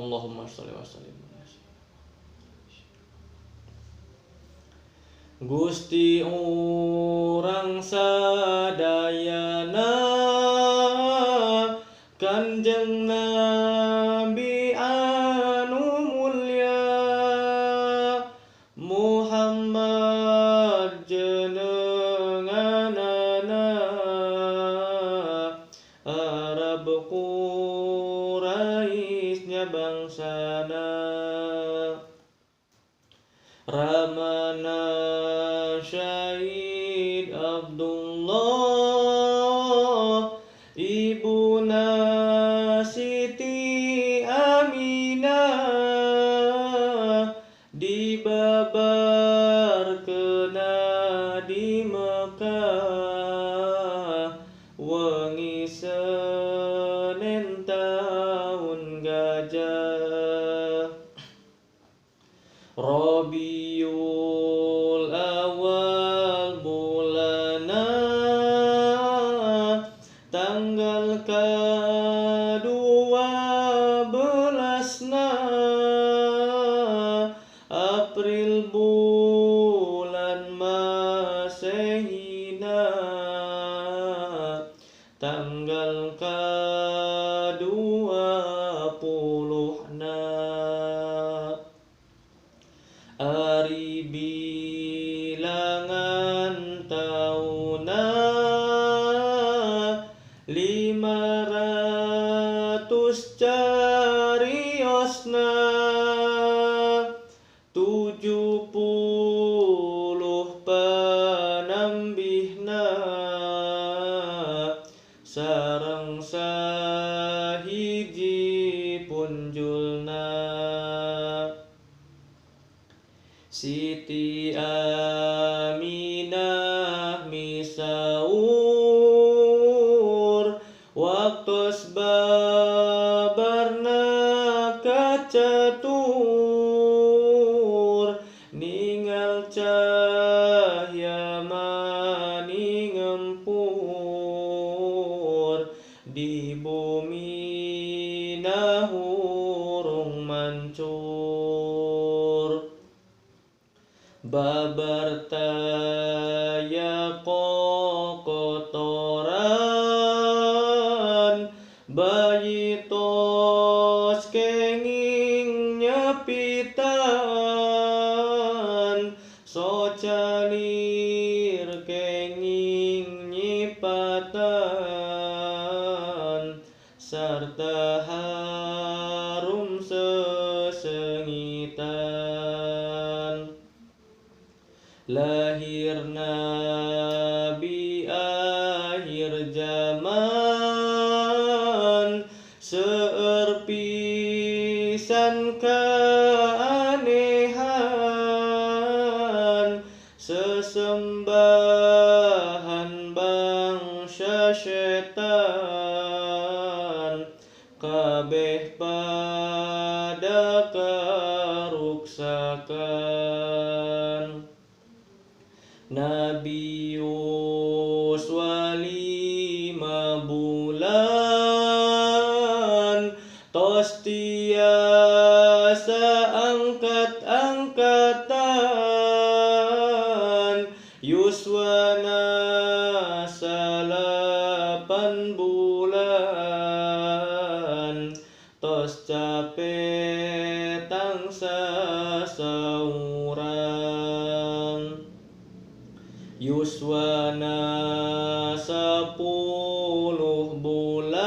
Allahumma sholli wa sallim. Gusti urang sadayana Kanjeng Nabi anu mulya Muhammad jenenganana Arab Quraisy bangsana Ramana Syahid Abdullah Ibuna Siti Aminah dibabar kena di Mekah wengi Senin tahun gajah Rabiul Awal bulana tanggal ke-12 April bulan Masehina tanggal ke-20 Ari bilangan tauna 500 cariosna 70 panambihna sareng sahiji punjulna Siti Aminah misaur waktos babarna kacatur ningal cahya mani ngempur di bumi nahurung mancur babar taya kokotoran bayi tos kenging nyepitan so calir kenging nyipatan sarta harum sesengitan lahir Nabi akhir zaman seueur pisan keanehan sesembahan bangsa setan kabeh pada karuksakan Nabius walima bulan tos tiasa angkat-angkatan yuswana salapan bulan tos capek tangsa saurang yuswana 10 bulan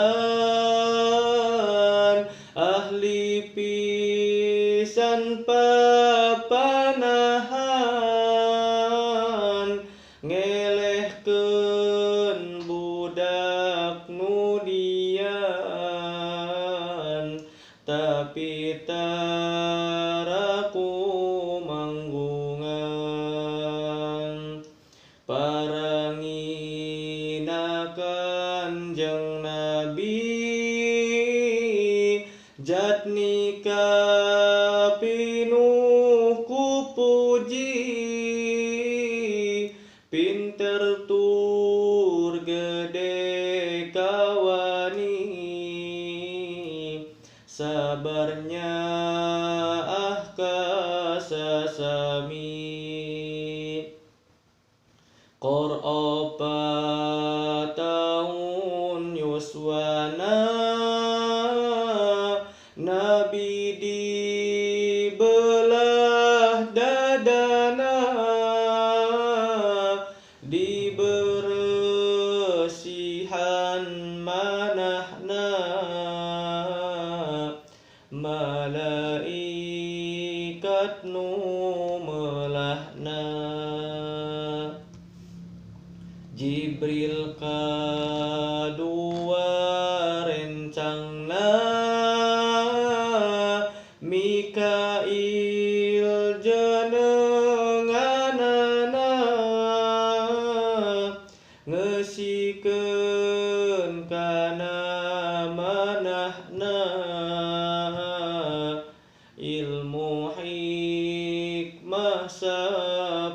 ahli pisan papanahan ngelehkeun budak nudian tapi taraku manggungan parangina Kanjeng Nabi jatnika pinuh ku puji pinter tur gede kawani sabarnya kasasami Qur'opa tahun yuswana Nabi dibelah dadana dibersihan manahna malaikat nu melahna Jibril kadua rencangna Mikail jenenganana ngesikeun kana manahna ilmu hikmah sapinuhna